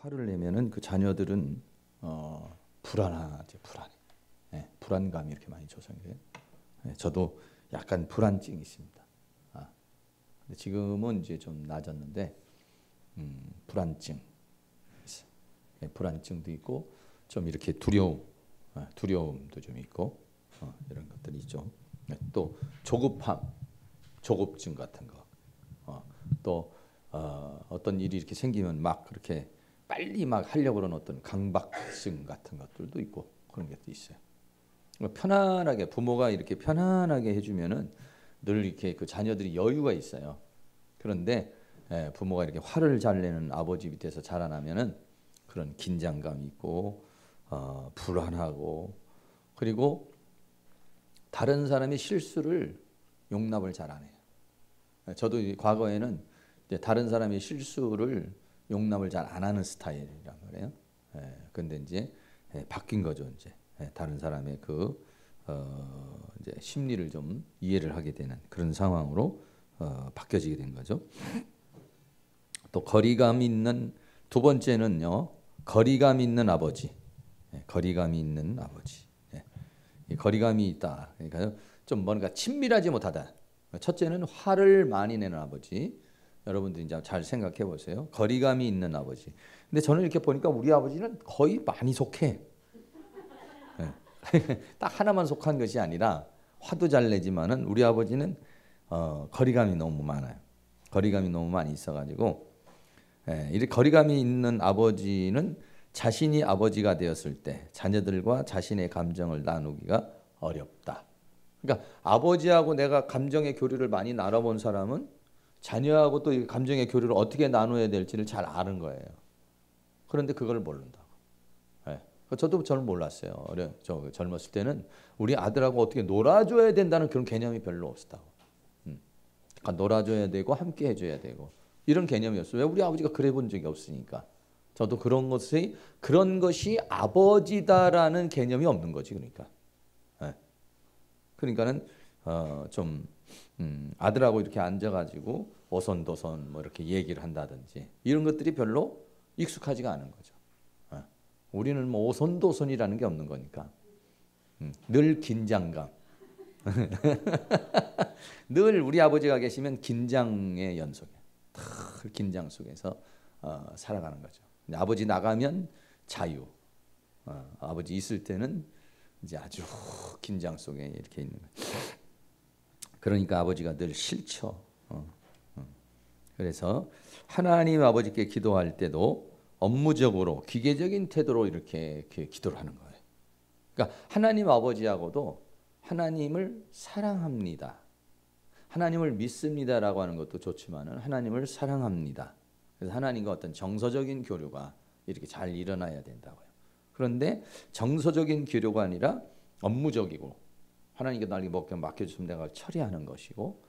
화를 내면은 그 자녀들은 불안하죠, 불안해. 불안감이 이렇게 많이 조성이 돼요. 저도 약간 불안증이 있습니다. 근데 지금은 이제 좀 나아졌는데 불안증 있어요. 불안증도 있고 좀 이렇게 두려움도 좀 있고 이런 것들이 있죠. 또 조급함, 조급증 같은 거. 또 어떤 일이 이렇게 생기면 막 그렇게 빨리 막 하려고 그러는 어떤 강박증 같은 것들도 있고 그런 것도 있어요. 편안하게 부모가 이렇게 편안하게 해주면은 늘 이렇게 그 자녀들이 여유가 있어요. 그런데 부모가 이렇게 화를 잘 내는 아버지 밑에서 자라나면은 그런 긴장감이 있고 불안하고 그리고 다른 사람의 실수를 용납을 잘 안 해요. 저도 과거에는 이제 다른 사람의 실수를 용납을 잘 안 하는 스타일이란 말이에요. 근데 이제 바뀐 거죠. 이제 다른 사람의 그 이제 심리를 좀 이해를 하게 되는 그런 상황으로 바뀌어지게 된 거죠. 또 거리감 있는 두 번째는요. 거리감 있는 아버지. 거리감이 있는 아버지. 이 거리감이 있다. 그러니까 좀 뭔가 친밀하지 못하다. 첫째는 화를 많이 내는 아버지. 여러분들이 이제 잘 생각해 보세요. 거리감이 있는 아버지. 근데 저는 이렇게 보니까 우리 아버지는 거의 많이 속해. 딱 하나만 속한 것이 아니라 화도 잘 내지만은 우리 아버지는 거리감이 너무 많아요. 거리감이 너무 많이 있어가지고 이렇게 거리감이 있는 아버지는 자신이 아버지가 되었을 때 자녀들과 자신의 감정을 나누기가 어렵다. 그러니까 아버지하고 내가 감정의 교류를 많이 나눠본 사람은 자녀하고 또 이 감정의 교류를 어떻게 나눠야 될지를 잘 아는 거예요. 그런데 그걸 모른다고. 저도 잘 몰랐어요. 저 젊었을 때는 우리 아들하고 어떻게 놀아줘야 된다는 그런 개념이 별로 없었다고. 그러니까 놀아줘야 되고 함께 해줘야 되고 이런 개념이었어요. 왜 우리 아버지가 그래 본 적이 없으니까. 저도 그런 것이 아버지다라는 개념이 없는 거지 그러니까. 그러니까는 좀 아들하고 이렇게 앉아가지고 오손도손 뭐 이렇게 얘기를 한다든지 이런 것들이 별로 익숙하지가 않은 거죠. 우리는 뭐 오손도손이라는 게 없는 거니까 늘 긴장감. 늘 우리 아버지가 계시면 긴장의 연속이에요. 늘 긴장 속에서 살아가는 거죠. 근데 아버지 나가면 자유. 아버지 있을 때는 이제 아주 긴장 속에 이렇게 있는 거예요. 그러니까 아버지가 늘 싫죠. 그래서 하나님 아버지께 기도할 때도 업무적으로 기계적인 태도로 이렇게 기도를 하는 거예요. 그러니까 하나님 아버지하고도 하나님을 사랑합니다. 하나님을 믿습니다라고 하는 것도 좋지만은 하나님을 사랑합니다. 그래서 하나님과 어떤 정서적인 교류가 이렇게 잘 일어나야 된다고요. 그런데 정서적인 교류가 아니라 업무적이고 하나님께 나에게 맡겨주시면 내가 처리하는 것이고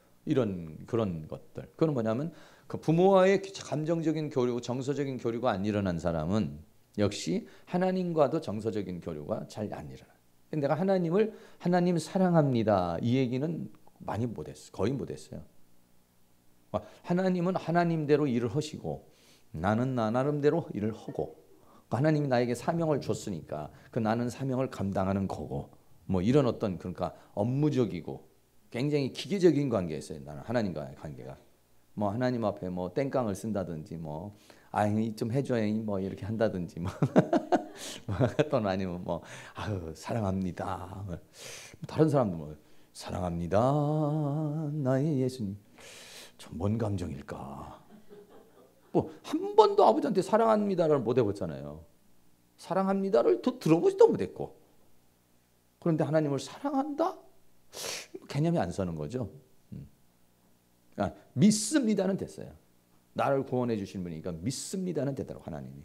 그런 것들. 그건 뭐냐면 그 부모와의 감정적인 교류, 정서적인 교류가 안 일어난 사람은 역시 하나님과도 정서적인 교류가 잘 안 일어나요. 내가 하나님 사랑합니다. 이 얘기는 많이 못했어요. 거의 못했어요. 하나님은 하나님대로 일을 하시고 나는 나 나름대로 일을 하고 하나님이 나에게 사명을 줬으니까 그 나는 사명을 감당하는 거고 뭐 이런 어떤 그러니까 업무적이고 굉장히 기계적인 관계였어요. 나는 하나님과의 관계가 뭐 하나님 앞에 뭐 땡깡을 쓴다든지 뭐 아이 좀 해줘야 뭐 이렇게 한다든지 뭐 또는 아니면 뭐 아유 사랑합니다. 다른 사람도 뭐 사랑합니다 나의 예수님. 참 뭔 감정일까? 뭐 한 번도 아버지한테 사랑합니다를 못 해봤잖아요. 사랑합니다를 들어보지도 못했고 그런데 하나님을 사랑한다? 개념이 안 서는 거죠. 그러니까 믿습니다는 됐어요. 나를 구원해 주신 분이니까 믿습니다는 되더라고 하나님이.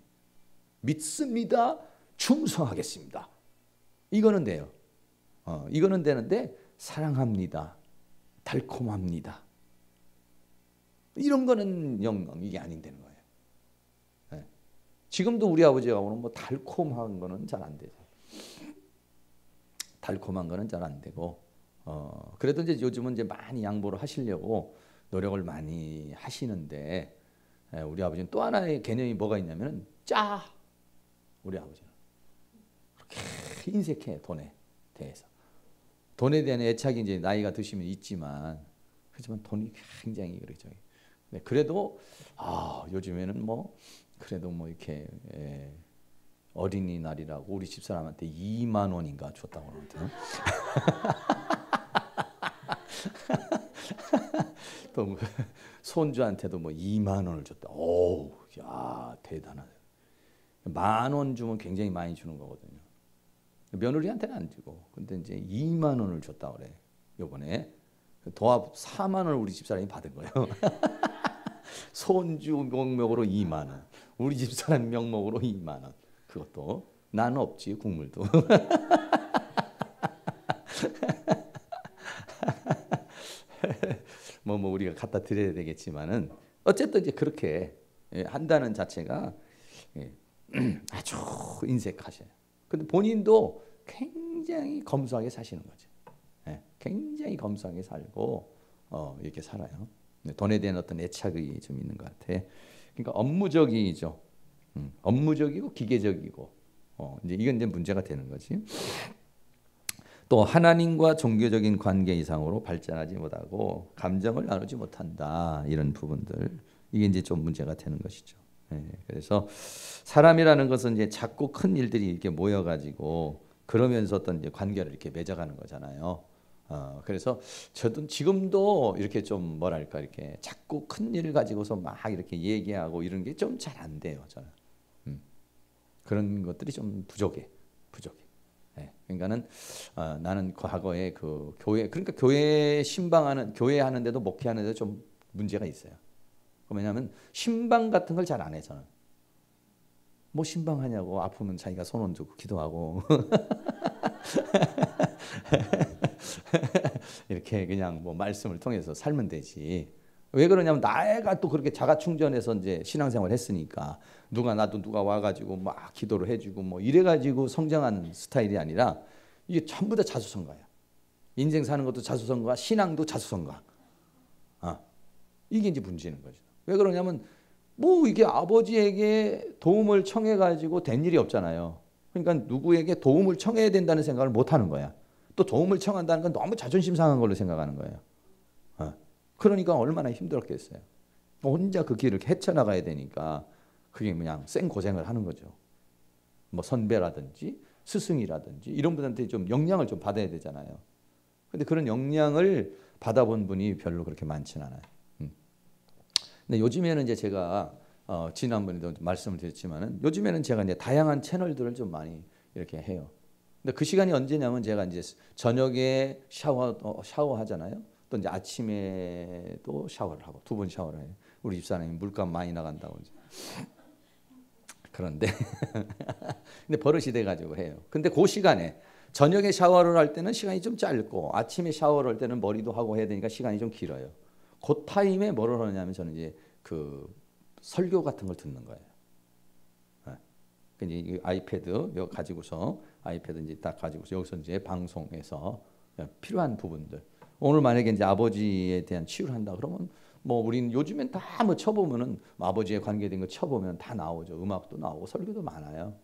믿습니다. 충성하겠습니다. 이거는 돼요. 이거는 되는데 사랑합니다. 달콤합니다. 이런 거는 이게 아닌다는 거예요. 네. 지금도 우리 아버지하고는 뭐 달콤한 거는 잘 안 되죠. 달콤한 거는 잘 안 되고 그래도 이제 요즘은 이제 많이 양보를 하시려고 노력을 많이 하시는데 우리 아버지는 또 하나의 개념이 뭐가 있냐면은 짜. 우리 아버지는 그렇게 인색해 돈에 대해서. 돈에 대한 애착이 이제 나이가 드시면 있지만 그렇지만 돈이 굉장히 그렇죠. 네, 그래도 요즘에는 뭐 그래도 뭐 이렇게 어린이날이라고 우리 집사람한테 2만 원인가 줬다고 그러는데요. 또 손주한테도 뭐 2만 원을 줬다. 오, 야 대단하다. 10,000원 주면 굉장히 많이 주는 거거든요. 며느리한테는 안 주고, 근데 이제 2만 원을 줬다 그래. 요번에 도합 4만 원을 우리 집사람이 받은 거예요. 손주 명목으로 2만 원, 우리 집사람 명목으로 2만 원. 그것도 나는 없지 국물도. 뭐 우리가 갖다 드려야 되겠지만은 어쨌든 이제 그렇게 한다는 자체가 아주 인색하셔요. 근데 본인도 굉장히 검소하게 사시는 거죠. 굉장히 검소하게 살고 이렇게 살아요. 돈에 대한 어떤 애착이 좀 있는 것 같아. 그러니까 업무적이죠. 업무적이고 기계적이고 이제 이건 이제 문제가 되는 거지. 또 하나님과 종교적인 관계 이상으로 발전하지 못하고 감정을 나누지 못한다. 이런 부분들 이게 이제 좀 문제가 되는 것이죠. 그래서 사람이라는 것은 이제 작고 큰 일들이 이렇게 모여가지고 그러면서 어떤 이제 관계를 이렇게 맺어가는 거잖아요. 그래서 저도 지금도 이렇게 좀 뭐랄까 이렇게 작고 큰 일을 가지고서 막 이렇게 얘기하고 이런 게 좀 잘 안 돼요. 저는 그런 것들이 좀 부족해. 그러니까는 나는 과거에 그 교회 그러니까 교회 신방하는 교회 하는데도 목회하는데도 좀 문제가 있어요. 왜냐하면 신방 같은 걸 잘 안 해 저는. 뭐 신방하냐고 아프면 자기가 손 얹고 기도하고 이렇게 그냥 뭐 말씀을 통해서 살면 되지. 왜 그러냐면 나가 또 그렇게 자가 충전해서 이제 신앙생활 했으니까 누가 와가지고 막 기도를 해주고 뭐 이래가지고 성장한 스타일이 아니라 이게 전부 다 자수성가야. 인생 사는 것도 자수성가, 신앙도 자수성가. 이게 이제 문제는 거죠. 왜 그러냐면 뭐 이게 아버지에게 도움을 청해가지고 된 일이 없잖아요. 그러니까 누구에게 도움을 청해야 된다는 생각을 못 하는 거야. 또 도움을 청한다는 건 너무 자존심 상한 걸로 생각하는 거예요. 그러니까 얼마나 힘들었겠어요. 혼자 그 길을 헤쳐나가야 되니까 그게 그냥 생고생을 하는 거죠. 뭐 선배라든지 스승이라든지 이런 분한테 좀 영향을 좀 받아야 되잖아요. 근데 그런 영향을 받아본 분이 별로 그렇게 많지는 않아요. 근데 요즘에는 이제 제가 지난번에도 말씀을 드렸지만은 요즘에는 제가 이제 다양한 채널들을 좀 많이 이렇게 해요. 근데 그 시간이 언제냐면 제가 이제 저녁에 샤워하잖아요. 또 이제 아침에도 샤워를 하고 2번 샤워를 해요. 우리 집사람이 물값 많이 나간다고 이제. 그런데 근데 버릇이 돼가지고 해요. 근데 그 시간에 저녁에 샤워를 할 때는 시간이 좀 짧고 아침에 샤워를 할 때는 머리도 하고 해야 되니까 시간이 좀 길어요. 그 타임에 뭐를 하냐면 저는 이제 그 설교 같은 걸 듣는 거예요. 이제 아이패드 이거 가지고서 아이패드 이제 딱 가지고서 여기서 이제 방송에서 필요한 부분들. 오늘 만약에 이제 아버지에 대한 치유를 한다 그러면 뭐 우리는 요즘엔 다 뭐 쳐보면은 아버지에 관계된 거 쳐보면 다 나오죠. 음악도 나오고 설교도 많아요.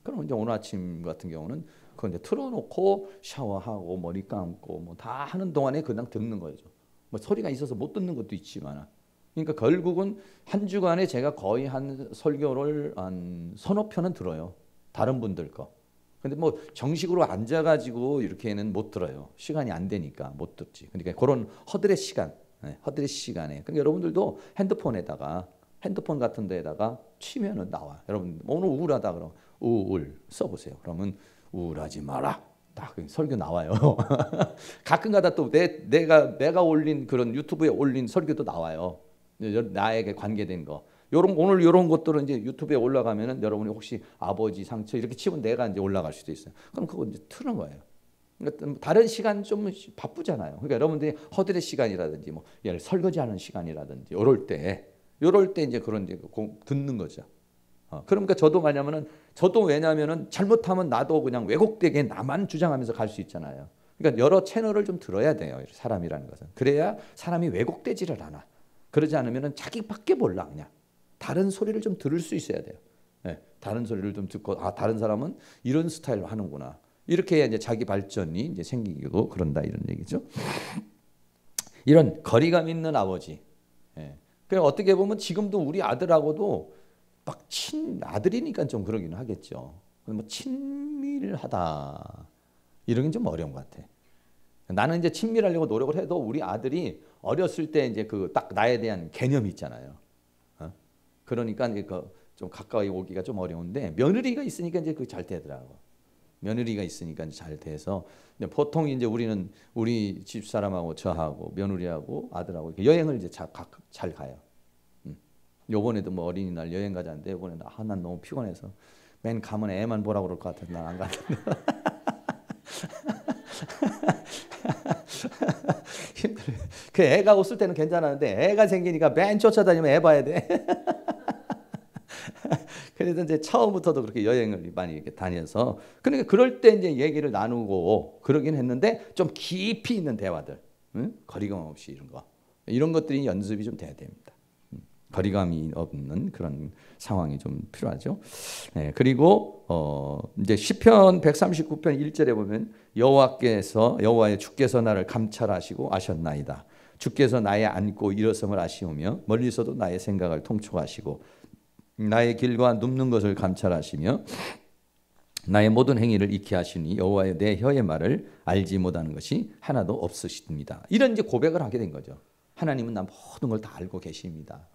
그럼 이제 오늘 아침 같은 경우는 그거 이제 틀어놓고 샤워하고 머리 감고 뭐 다 하는 동안에 그냥 듣는 거죠. 뭐 소리가 있어서 못 듣는 것도 있지만, 그러니까 결국은 한 주간에 제가 거의 한 설교를 한 서너 편은 들어요. 다른 분들 거. 근데 뭐 정식으로 앉아가지고 이렇게는 못 들어요. 시간이 안 되니까 못 듣지. 그러니까 그런 허들의 시간, 허들의 시간에. 그러니까 여러분들도 핸드폰 같은 데다가 치면은 나와. 여러분 오늘 우울하다 그러면 우울 써보세요. 그러면 우울하지 마라. 딱 설교 나와요. 가끔가다 또 내가 올린 그런 유튜브에 올린 설교도 나와요. 나에게 관계된 거. 오늘 요런 것들은 이제 유튜브에 올라가면은 여러분이 혹시 아버지 상처 이렇게 치면 내가 이제 올라갈 수도 있어요. 그럼 그거 이제 트는 거예요. 그러니까 다른 시간 좀 바쁘잖아요. 그러니까 여러분들이 허들의 시간이라든지 뭐 예를 설거지하는 시간이라든지 요럴 때 이제 그런 이제 듣는 거죠. 그러니까 저도 왜냐면은 잘못하면 나도 그냥 왜곡되게 나만 주장하면서 갈 수 있잖아요. 그러니까 여러 채널을 좀 들어야 돼요. 사람이라는 것은. 그래야 사람이 왜곡되지를 않아. 그러지 않으면은 자기밖에 몰라 그냥. 다른 소리를 좀 들을 수 있어야 돼요. 예, 다른 소리를 좀 듣고 다른 사람은 이런 스타일로 하는구나. 이렇게 해야 이제 자기 발전이 이제 생기고 그런다 이런 얘기죠. 이런 거리감 있는 아버지. 예. 그냥 어떻게 보면 지금도 우리 아들하고도 막 아들이니까 좀 그러기는 하겠죠. 뭐 친밀하다 이런 게 좀 어려운 것 같아. 나는 이제 친밀하려고 노력을 해도 우리 아들이 어렸을 때 이제 그 딱 나에 대한 개념이 있잖아요. 그러니까 좀 가까이 오기가 좀 어려운데 며느리가 있으니까 이제 그 잘 되더라고. 며느리가 있으니까 잘 돼서 보통 이제 우리는 우리 집 사람하고 저하고 며느리하고 아들하고 여행을 이제 잘 가요. 요번에도 뭐 어린이날 여행 가자는데 이번에 난 너무 피곤해서 맨 가면 애만 보라고 그럴 것 같아서 난 안 갔는데 힘들어요. 그 애가 없을 때는 괜찮았는데 애가 생기니까 맨 쫓아다니면 애 봐야 돼. 그래서 이제 처음부터도 그렇게 여행을 많이 이렇게 다녀서 그러니까 그럴 때 이제 얘기를 나누고 그러긴 했는데 좀 깊이 있는 대화들, 거리감 없이 이런 것들이 연습이 좀 돼야 됩니다. 거리감이 없는 그런 상황이 좀 필요하죠. 네, 그리고 이제 시편 139편 1절에 보면 여호와의 주께서 나를 감찰하시고 아셨나이다. 주께서 나의 앉고 일어섬을 아시오며 멀리서도 나의 생각을 통촉하시고 나의 길과 눕는 것을 감찰하시며 나의 모든 행위를 익히 하시니 여호와의 내 혀의 말을 알지 못하는 것이 하나도 없으십니다. 이런 이제 고백을 하게 된 거죠. 하나님은 나 모든 걸 다 알고 계십니다.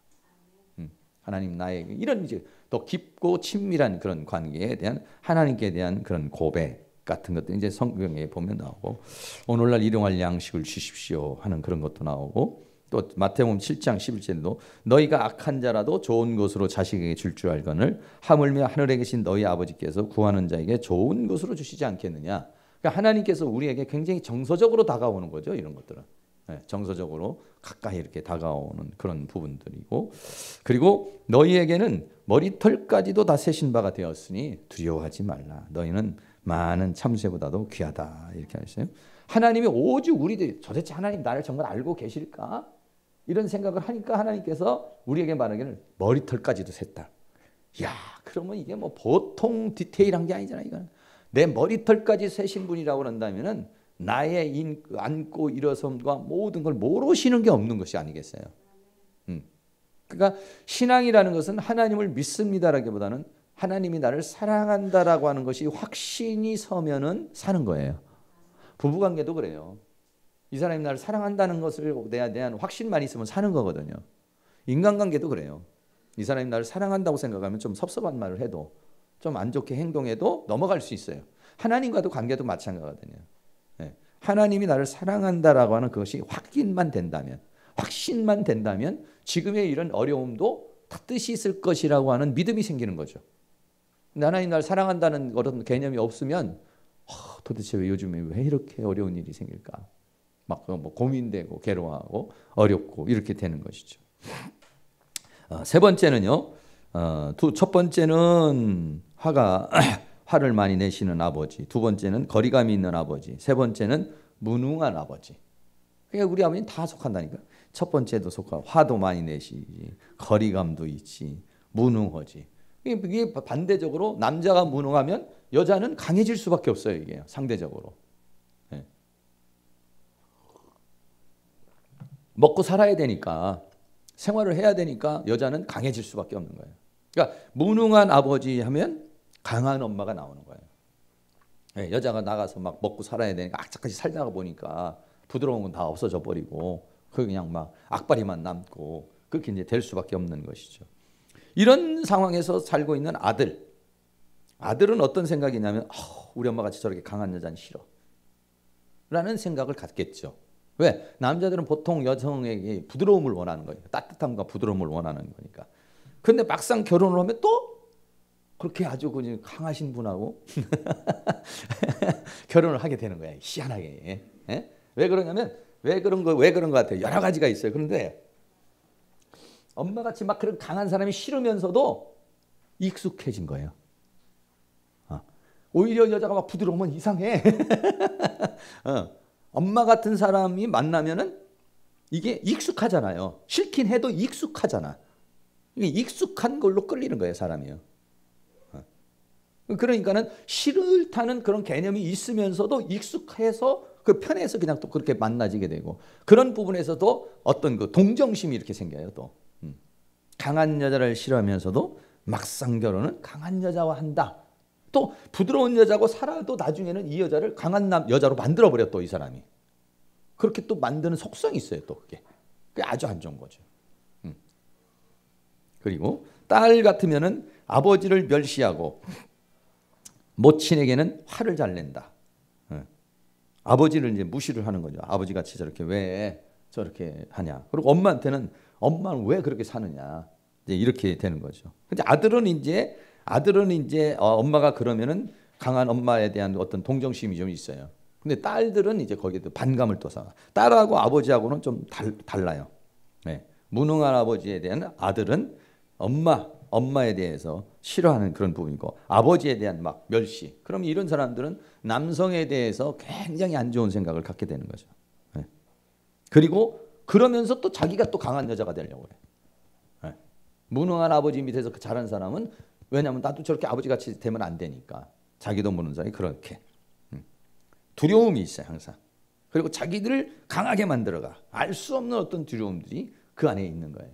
하나님 나에게 이런 이제 더 깊고 친밀한 그런 관계에 대한 하나님께 대한 그런 고백 같은 것도 이제 성경에 보면 나오고 오늘날 일용할 양식을 주십시오 하는 그런 것도 나오고 또 마태복음 7장 11절에도 너희가 악한 자라도 좋은 것으로 자식에게 줄 줄 알거늘 하물며 하늘에 계신 너희 아버지께서 구하는 자에게 좋은 것으로 주시지 않겠느냐. 그러니까 하나님께서 우리에게 굉장히 정서적으로 다가오는 거죠. 이런 것들은. 네, 정서적으로 가까이 이렇게 다가오는 그런 부분들이고 그리고 너희에게는 머리털까지도 다 세신 바가 되었으니 두려워하지 말라. 너희는 많은 참새보다도 귀하다. 이렇게 하셨어요. 하나님이 오직 우리들 도대체 하나님 나를 정말 알고 계실까? 이런 생각을 하니까 하나님께서 우리에게 말하기를 머리털까지도 셌다. 야, 그러면 이게 뭐 보통 디테일한 게 아니잖아. 이건 내 머리털까지 세신 분이라고 한다면은 나의 앉고 일어섬과 모든 걸 모르시는 게 없는 것이 아니겠어요. 그러니까 신앙이라는 것은 하나님을 믿습니다라기보다는 하나님이 나를 사랑한다라고 하는 것이 확신이 서면은 사는 거예요. 부부관계도 그래요. 이 사람이 나를 사랑한다는 것을 대한 확신만 있으면 사는 거거든요. 인간관계도 그래요. 이 사람이 나를 사랑한다고 생각하면 좀 섭섭한 말을 해도 좀 안 좋게 행동해도 넘어갈 수 있어요. 하나님과도 관계도 마찬가지거든요. 네. 하나님이 나를 사랑한다라고 하는 그것이 확신만 된다면 지금의 이런 어려움도 다 뜻이 있을 것이라고 하는 믿음이 생기는 거죠. 하나님 나를 사랑한다는 그런 개념이 없으면 도대체 요즘에 왜 이렇게 어려운 일이 생길까? 막 뭐 고민되고 괴로워하고 어렵고 이렇게 되는 것이죠. 세 번째는요. 첫 번째는 화를 많이 내시는 아버지, 두 번째는 거리감이 있는 아버지, 세 번째는 무능한 아버지. 그러니까 우리 아버지는 다 속한다니까. 첫 번째도 속하고 화도 많이 내시지, 거리감도 있지, 무능하지. 이게 반대적으로 남자가 무능하면 여자는 강해질 수밖에 없어요. 이게 상대적으로. 네. 먹고 살아야 되니까 생활을 해야 되니까 여자는 강해질 수밖에 없는 거예요. 그러니까 무능한 아버지 하면 강한 엄마가 나오는 거예요. 네, 여자가 나가서 막 먹고 살아야 되니까 악착같이 살다가 보니까 부드러운 건 다 없어져 버리고 그냥 막 악바리만 남고 그렇게 이제 될 수밖에 없는 것이죠. 이런 상황에서 살고 있는 아들은 어떤 생각이냐면 우리 엄마같이 저렇게 강한 여자는 싫어 라는 생각을 갖겠죠. 왜? 남자들은 보통 여성에게 부드러움을 원하는 거니까, 따뜻함과 부드러움을 원하는 거니까. 근데 막상 결혼을 하면 또 그렇게 아주 강하신 분하고 결혼을 하게 되는 거예요. 희한하게. 예? 왜 그러냐면 왜 그런 거 같아요. 여러 가지가 있어요. 그런데 엄마같이 막 그런 강한 사람이 싫으면서도 익숙해진 거예요. 오히려 여자가 막 부드러우면 이상해. 엄마 같은 사람이 만나면은 이게 익숙하잖아요. 싫긴 해도 익숙하잖아. 이게 익숙한 걸로 끌리는 거예요, 사람이요. 그러니까는 싫다는 그런 개념이 있으면서도 익숙해서 그 편해서 그냥 또 그렇게 만나지게 되고 그런 부분에서도 어떤 그 동정심이 이렇게 생겨요. 또 강한 여자를 싫어하면서도 막상 결혼은 강한 여자와 한다. 또 부드러운 여자고 살아도 나중에는 이 여자를 강한 여자로 만들어버려 또 이 사람이. 그렇게 또 만드는 속성이 있어요. 또 그게 아주 안 좋은 거죠. 그리고 딸 같으면은 아버지를 멸시하고 모친에게는 화를 잘 낸다. 아버지를 이제 무시를 하는 거죠. 아버지 같이 저렇게 왜 저렇게 하냐. 그리고 엄마한테는 엄마는 왜 그렇게 사느냐. 이제 이렇게 되는 거죠. 근데 아들은 이제 엄마가 그러면은 강한 엄마에 대한 어떤 동정심이 좀 있어요. 근데 딸들은 이제 거기에 반감을 또 사. 딸하고 아버지하고는 좀 달라요. 네. 무능한 아버지에 대한 아들은 엄마에 대해서 싫어하는 그런 부분이고 아버지에 대한 막 멸시. 그럼 이런 사람들은 남성에 대해서 굉장히 안 좋은 생각을 갖게 되는 거죠. 네. 그리고 그러면서 또 자기가 또 강한 여자가 되려고 해요. 네. 무능한 아버지 밑에서 자란 사람은 왜냐하면 나도 저렇게 아버지같이 되면 안 되니까 자기도 모르는 사람이 그렇게 두려움이 있어요 항상. 그리고 자기들을 강하게 만들어가 알 수 없는 어떤 두려움들이 그 안에 있는 거예요.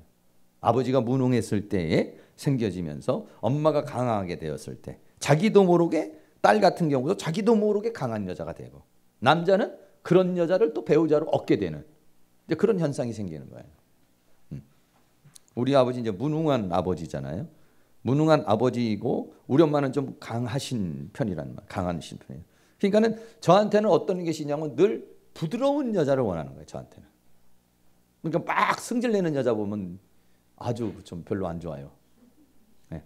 아버지가 무능했을 때에 생겨지면서 엄마가 강하게 되었을 때 자기도 모르게 딸 같은 경우도 자기도 모르게 강한 여자가 되고 남자는 그런 여자를 또 배우자로 얻게 되는 이제 그런 현상이 생기는 거예요. 우리 아버지 이제 무능한 아버지잖아요. 무능한 아버지이고 우리 엄마는 좀 강하신 편이란 말, 강하신 편이에요. 그러니까는 저한테는 어떤 것이냐면 늘 부드러운 여자를 원하는 거예요. 저한테는. 그러니까 막 승질내는 여자 보면 아주 좀 별로 안 좋아요. 네,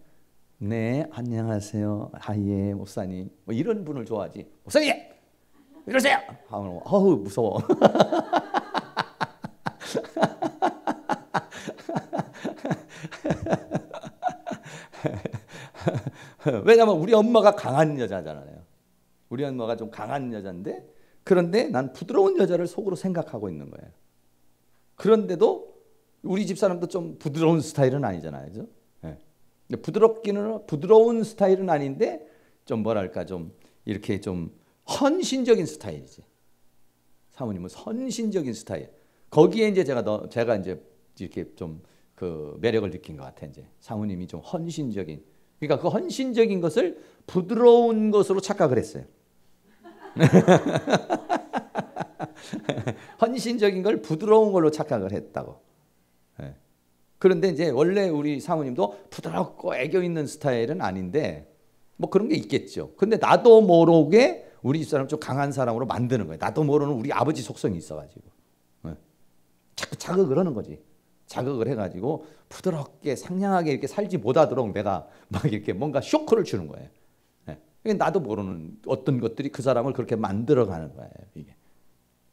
네 안녕하세요. 하예 목사님. 뭐 이런 분을 좋아하지. 목사님 이러세요. 하면 어우 무서워. 왜냐하면 우리 엄마가 강한 여자잖아요. 우리 엄마가 좀 강한 여자인데 그런데 난 부드러운 여자를 속으로 생각하고 있는 거예요. 그런데도 우리 집 사람도 좀 부드러운 스타일은 아니잖아요. 그죠? 네. 부드러운 스타일은 아닌데 좀 뭐랄까 좀 이렇게 좀 헌신적인 스타일이지. 사모님은 헌신적인 스타일. 거기에 이제 제가 이제 이렇게 좀 그 매력을 느낀 것 같아. 이제 사모님이 좀 헌신적인. 그러니까 그 헌신적인 것을 부드러운 것으로 착각을 했어요. 헌신적인 걸 부드러운 걸로 착각을 했다고. 네. 그런데 이제 원래 우리 사모님도 부드럽고 애교 있는 스타일은 아닌데 뭐 그런 게 있겠죠. 근데 나도 모르게 우리 집사람 좀 강한 사람으로 만드는 거예요. 나도 모르는 우리 아버지 속성이 있어가지고. 네. 자꾸 자극을 하는 거지. 자극을 해가지고 부드럽게 상냥하게 이렇게 살지 못하도록 내가 막 이렇게 뭔가 쇼크를 주는 거예요. 네. 나도 모르는 어떤 것들이 그 사람을 그렇게 만들어가는 거예요. 이게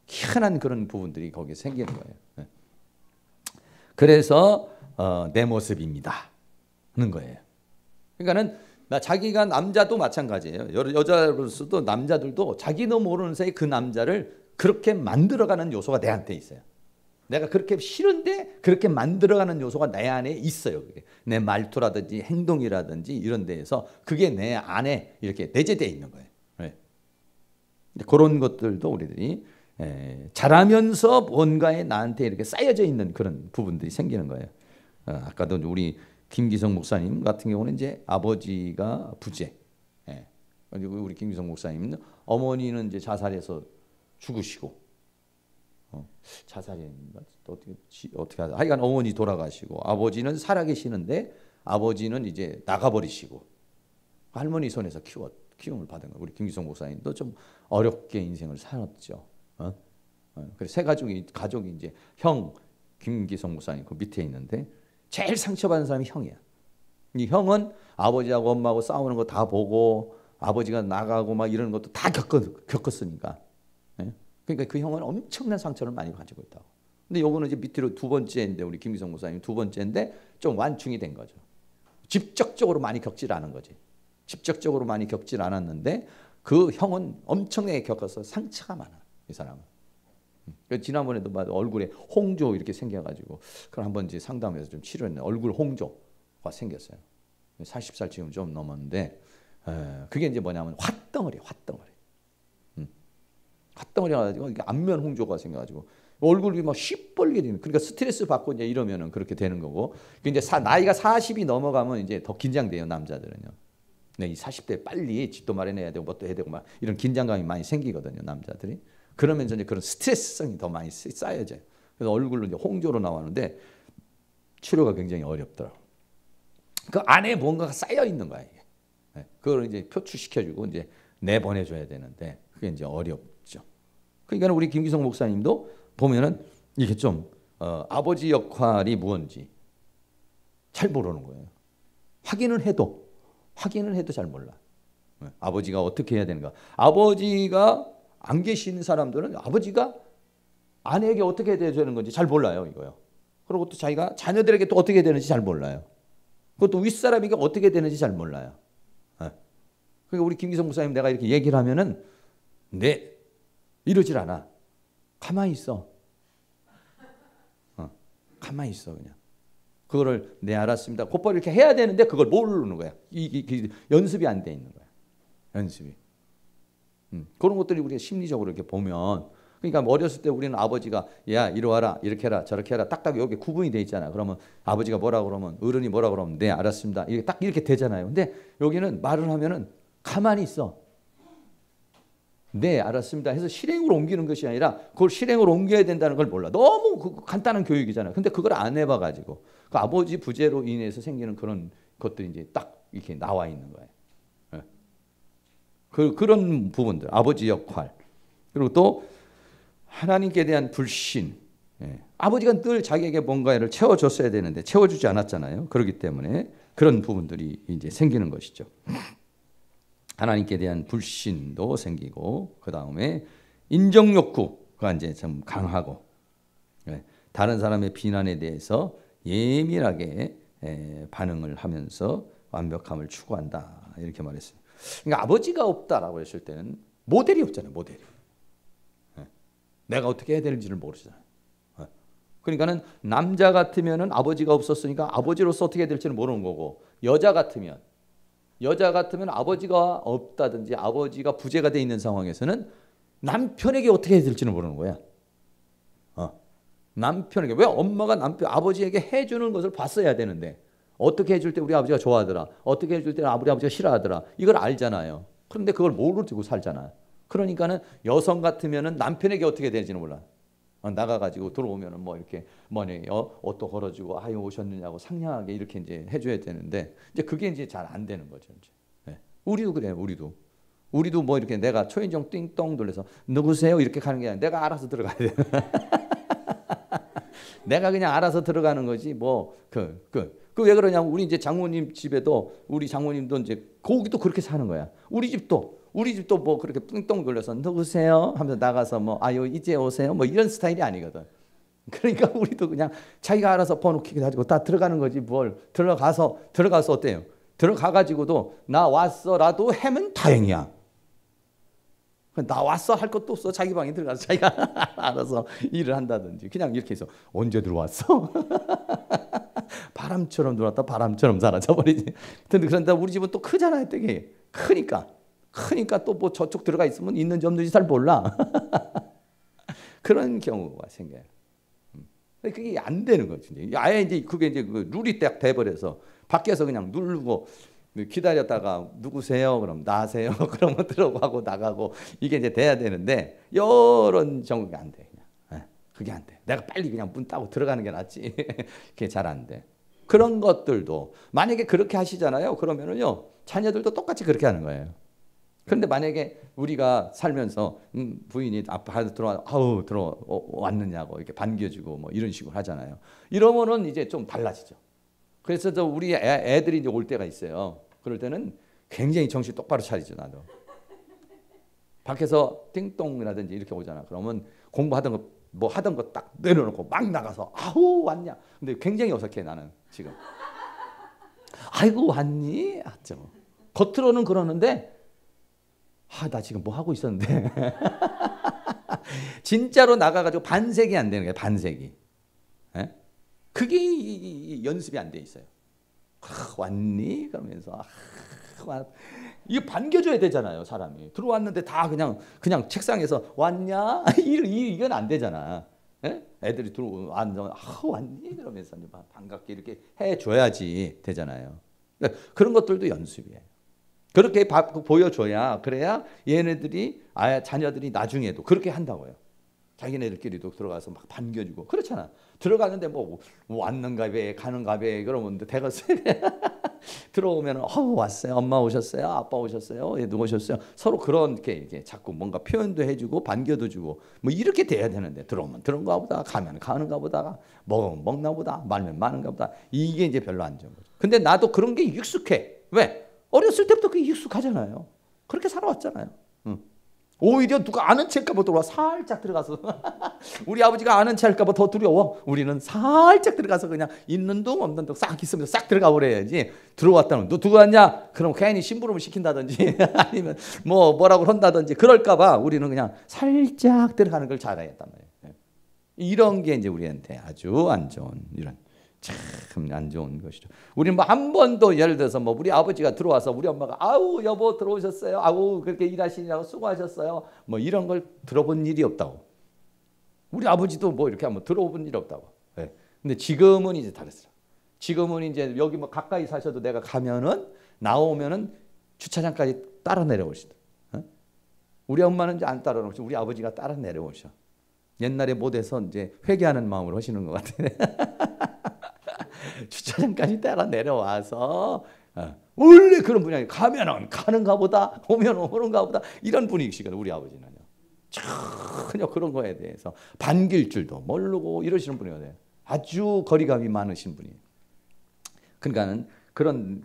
희한한 그런 부분들이 거기에 생기는 거예요. 네. 그래서 내 모습입니다 하는 거예요. 그러니까는 자기가 남자도 마찬가지예요. 여자로서도 남자들도 자기도 모르는 사이에 그 남자를 그렇게 만들어가는 요소가 내한테 있어요. 내가 그렇게 싫은데 그렇게 만들어가는 요소가 내 안에 있어요. 그게. 내 말투라든지 행동이라든지 이런 데에서 그게 내 안에 이렇게 내재되어 있는 거예요. 네. 그런 것들도 우리들이 자라면서 뭔가에 나한테 이렇게 쌓여져 있는 그런 부분들이 생기는 거예요. 아까도 우리 김기성 목사님 같은 경우는 이제 아버지가 부재. 그리고 우리 김기성 목사님은 어머니는 이제 자살해서 죽으시고. 자살인가 어떻게 하다 하여간 어머니 돌아가시고 아버지는 살아계시는데 아버지는 이제 나가버리시고 할머니 손에서 키움을 받은 거예요. 우리 김기성 목사님도 좀 어렵게 인생을 살았죠. 그래서 세 가족이 이제 형 김기성 목사님 그 밑에 있는데 제일 상처받은 사람이 형이야. 이 형은 아버지하고 엄마하고 싸우는 거 다 보고 아버지가 나가고 막 이런 것도 다 겪었으니까. 그러니까 그 형은 엄청난 상처를 많이 가지고 있다고. 근데 요거는 이제 밑으로 두 번째인데 우리 김기성 목사님 두 번째인데 좀 완충이 된 거죠. 직접적으로 많이 겪질 않은 거지. 직접적으로 많이 겪질 않았는데 그 형은 엄청나게 겪어서 상처가 많아. 이 사람은. 지난번에도 얼굴에 홍조 이렇게 생겨가지고 그걸 한번 이제 상담해서 좀 치료했는데 얼굴 홍조. 생겼어요. 40살 지금 좀 넘었는데 그게 이제 뭐냐면 화덩어리. 화덩어리가 가지고 안면 홍조가 생겨가지고 얼굴이 막 시뻘게 되는. 그러니까 스트레스 받고 이제 이러면은 그렇게 되는 거고. 이제 나이가 40이 넘어가면 이제 더 긴장돼요, 남자들은요. 네, 이 40대 빨리 집도 마련해야 되고 뭣도 해야 되고 막 이런 긴장감이 많이 생기거든요, 남자들이. 그러면서 이제 그런 스트레스성이 더 많이 쌓여져요. 그래서 얼굴로 이제 홍조로 나오는데 치료가 굉장히 어렵더라고. 그 안에 뭔가가 쌓여 있는 거야, 이게. 네, 그걸 이제 표출시켜주고 이제 내보내줘야 되는데 그게 이제 어렵죠. 그러니까 우리 김기성 목사님도 보면은 이게 좀 아버지 역할이 무언지 잘 모르는 거예요. 확인을 해도 잘 몰라. 아버지가 어떻게 해야 되는가. 아버지가 안 계시는 사람들은 아버지가 아내에게 어떻게 해야 되는 건지 잘 몰라요, 이거요. 그리고 또 자기가 자녀들에게 또 어떻게 해야 되는지 잘 몰라요. 그것도 윗사람에게 어떻게 되는지 잘 몰라요. 그러니까 우리 김기성 목사님 내가 이렇게 얘기를 하면은 네, 이러질 않아. 가만히 있어. 가만히 있어 그냥. 그거를 네 알았습니다. 곧바로 이렇게 해야 되는데 그걸 모르는 거야. 이 연습이 안 돼 있는 거야. 연습이. 그런 것들이 우리가 심리적으로 이렇게 보면, 그러니까 어렸을 때 우리는 아버지가 야 이리 와라 이렇게 해라 저렇게 해라 딱딱 여기 구분이 돼 있잖아. 그러면 아버지가 뭐라 그러면 어른이 뭐라 그러면 네 알았습니다. 이게 딱 이렇게 되잖아요. 근데 여기는 말을 하면은 가만히 있어. 네 알았습니다 해서 실행으로 옮기는 것이 아니라 그걸 실행으로 옮겨야 된다는 걸 몰라. 너무 간단한 교육이잖아요. 근데 그걸 안 해봐가지고 그 아버지 부재로 인해서 생기는 그런 것들이 이제 딱 이렇게 나와 있는 거예요. 그런 부분들, 아버지 역할. 그리고 또 하나님께 대한 불신. 아버지가 늘 자기에게 뭔가를 채워줬어야 되는데 채워주지 않았잖아요. 그렇기 때문에 그런 부분들이 이제 생기는 것이죠. 하나님께 대한 불신도 생기고, 그 다음에 인정 욕구가 이제 좀 강하고, 다른 사람의 비난에 대해서 예민하게 반응을 하면서 완벽함을 추구한다. 이렇게 말했어요. 그러니까 아버지가 없다라고 했을 때는 모델이 없잖아요. 모델이. 내가 어떻게 해야 되는지를 모르잖아요. 그러니까는 남자 같으면은 아버지가 없었으니까 아버지로서 어떻게 해야 될지는 모르는 거고, 여자 같으면 아버지가 없다든지 아버지가 부재가 돼 있는 상황에서는 남편에게 어떻게 해야 될지는 모르는 거야. 남편에게. 왜 엄마가 아버지에게 해주는 것을 봤어야 되는데, 어떻게 해줄 때 우리 아버지가 좋아하더라, 어떻게 해줄 때 우리 아버지가 싫어하더라, 이걸 알잖아요. 그런데 그걸 모르고 살잖아요. 그러니까는 여성 같으면은 남편에게 어떻게 되는지는 몰라. 나가가지고 들어오면은 뭐 이렇게 옷도 걸어주고 아유 오셨느냐고 상냥하게 이렇게 이제 해줘야 되는데, 이제 그게 이제 잘 안 되는 거죠. 이제. 우리도 그래요. 우리도 뭐 이렇게 내가 초인종 띵동 돌려서 누구세요 이렇게 가는 게 아니라 내가 알아서 들어가야 돼. 내가 그냥 알아서 들어가는 거지. 뭐 왜 그러냐면 우리 이제 장모님 집에도 우리 장모님도 이제 거기도 그렇게 사는 거야. 우리 집도 뭐 그렇게 띵동 돌려서 누구세요 하면서 나가서 뭐 아유 이제 오세요 뭐 이런 스타일이 아니거든. 그러니까 우리도 그냥 자기가 알아서 번호 키 가지고 다 들어가는 거지. 뭘 들어가서 어때요? 들어가 가지고도 나 왔어라도 하면 다행이야. 나 왔어 할 것도 없어. 자기 방에 들어가서 자기가 알아서 일을 한다든지 그냥 이렇게 해서 언제 들어왔어? 바람처럼 들어왔다 바람처럼 사라져버리지. 그런데 우리 집은 또 크잖아요. 되게 크니까 또 뭐 저쪽 들어가 있으면 있는지 없는지 잘 몰라. 그런 경우가 생겨요. 그게 안 되는 거지. 아예 이제 그게 이제 그 룰이 딱 돼버려서 밖에서 그냥 누르고 기다렸다가 누구세요? 그럼 나세요? 그러면 들어가고 나가고 이게 이제 돼야 되는데 이런 경우가 안 돼. 그냥. 그게 안 돼. 내가 빨리 그냥 문 따고 들어가는 게 낫지. 그게 잘 안 돼. 그런 것들도 만약에 그렇게 하시잖아요. 그러면은요 자녀들도 똑같이 그렇게 하는 거예요. 그런데 만약에 우리가 살면서 부인이 앞에 들어왔느냐고 이렇게 반겨주고 뭐 이런 식으로 하잖아요. 이러면은 이제 좀 달라지죠. 그래서 우리 애들이 이제 올 때가 있어요. 그럴 때는 굉장히 정신 똑바로 차리죠. 나도. 밖에서 띵동이라든지 이렇게 오잖아. 그러면 공부하던 거 뭐 하던 거 딱 내려놓고 막 나가서 아우 왔냐. 근데 굉장히 어색해 나는 지금. 아이고 왔니? 하죠. 겉으로는 그러는데 나 지금 뭐 하고 있었는데. 진짜로 나가가지고 반색이 안 되는 거예요. 반색이. 그게 연습이 안 돼 있어요. 왔니? 그러면서 이거 반겨줘야 되잖아요. 사람이 들어왔는데 다 그냥 책상에서 왔냐? 이건 안 되잖아. 예? 애들이 들어왔는데 왔니? 그러면서 반갑게 이렇게 해줘야지 되잖아요. 그러니까 그런 것들도 연습이에요. 그렇게 보여줘야 그래야 얘네들이 자녀들이 나중에도 그렇게 한다고요. 자기네들끼리도 들어가서 막 반겨주고 그렇잖아. 들어가는데 뭐 왔는가 왜 가는가 왜 그러면 대가서 들어오면 왔어요. 엄마 오셨어요. 아빠 오셨어요. 얘 누구 오셨어요. 서로 그렇게 이게 자꾸 뭔가 표현도 해주고 반겨도 주고 뭐 이렇게 돼야 되는데 들어오면 들어온가 보다 가면 가는가 보다 먹으면 먹나 보다 말면 마는가 보다 이게 이제 별로 안 좋은 거죠. 근데 나도 그런 게 익숙해. 왜? 어렸을 때부터 그게 익숙하잖아요. 그렇게 살아왔잖아요. 오히려 누가 아는 체일까 봐 들어와 살짝 들어가서 우리 아버지가 아는 체일까 봐 더 두려워. 우리는 살짝 들어가서 그냥 있는 둥 없는 둥 싹 있으면서 싹 들어가 버려야지. 들어왔다는 너 누구 왔냐? 그럼 괜히 심부름을 시킨다든지 아니면 뭐라고 한다든지 그럴까 봐 우리는 그냥 살짝 들어가는 걸 잘하겠단 말이에요. 이런 게 이제 우리한테 아주 안 좋은 이런 참 안 좋은 것이죠. 우리는 뭐 한 번도 예를 들어서 뭐 우리 아버지가 들어와서 우리 엄마가 아우 여보 들어오셨어요. 아우 그렇게 일하시느라고 수고하셨어요. 뭐 이런 걸 들어본 일이 없다고. 우리 아버지도 뭐 이렇게 한번 들어본 일이 없다고. 네. 근데 지금은 이제 다르더라. 지금은 이제 여기 뭐 가까이 사셔도 내가 가면은 나오면은 주차장까지 따라 내려오시다. 어? 우리 엄마는 이제 안 따라 오시고 우리 아버지가 따라 내려오셔. 옛날에 못해서 이제 회개하는 마음으로 하시는 것 같아요. 주차장까지 따라 내려와서 원래 그런 분이 아니에요. 가면은 가는가 보다 오면 오는가 보다 이런 분위기시거든요. 우리 아버지는요. 전혀 그런 거에 대해서 반길 줄도 모르고 이러시는 분이거든요. 아주 거리감이 많으신 분이에요. 그러니까는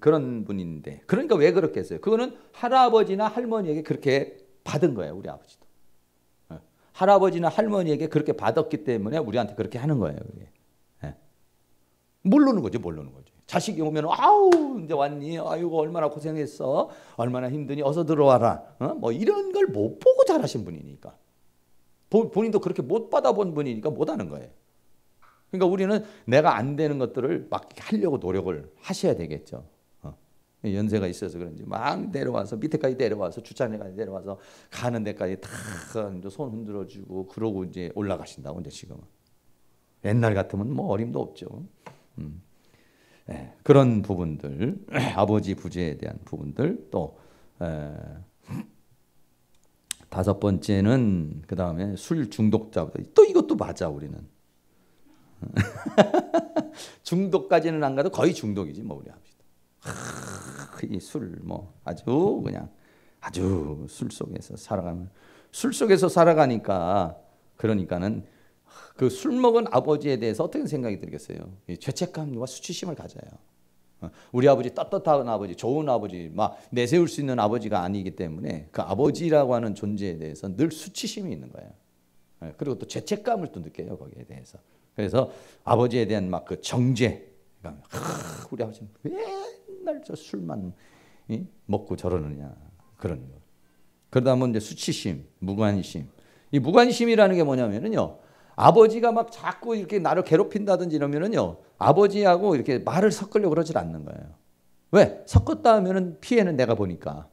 그런 분인데 그러니까 왜 그렇게 했어요? 그거는 할아버지나 할머니에게 그렇게 받은 거예요. 우리 아버지도. 할아버지나 할머니에게 그렇게 받았기 때문에 우리한테 그렇게 하는 거예요. 그게. 모르는 거죠. 자식이 오면 아우 이제 왔니? 아이고 얼마나 고생했어. 얼마나 힘드니? 어서 들어와라. 뭐 이런 걸 못 보고 잘하신 분이니까. 본인도 그렇게 못 받아본 분이니까 못하는 거예요. 그러니까 우리는 내가 안 되는 것들을 막 하려고 노력을 하셔야 되겠죠. 연세가 있어서 그런지 막 내려와서 밑에까지 내려와서 주차장까지 내려와서 가는 데까지 다 손 흔들어주고 그러고 이제 올라가신다고 이제 지금은. 옛날 같으면 뭐 어림도 없죠. 네, 그런 부분들 아버지 부재에 대한 부분들 또 다섯 번째는 그 다음에 술 중독자보다 또 이것도 맞아 우리는 중독까지는 안 가도 거의 중독이지 뭐 우리 아버지도 이 술 뭐 아주 그냥 아주 술 속에서 살아가니까 그러니까는 그 술 먹은 아버지에 대해서 어떻게 생각이 들겠어요? 죄책감과 수치심을 가져요. 우리 아버지 떳떳한 아버지, 좋은 아버지, 막 내세울 수 있는 아버지가 아니기 때문에 그 아버지라고 하는 존재에 대해서 늘 수치심이 있는 거예요. 그리고 또 죄책감을 또 느껴요 거기에 대해서. 그래서 아버지에 대한 막 그 정죄, 우리 아버지는 맨날 저 술만 먹고 저러느냐 그런 거. 그러다 보면 이제 수치심, 무관심. 이 무관심이라는 게 뭐냐면요. 아버지가 막 자꾸 이렇게 나를 괴롭힌다든지 이러면은요. 아버지하고 이렇게 말을 섞으려고 그러질 않는 거예요. 왜? 섞었다 하면은 피해는 내가 보니까.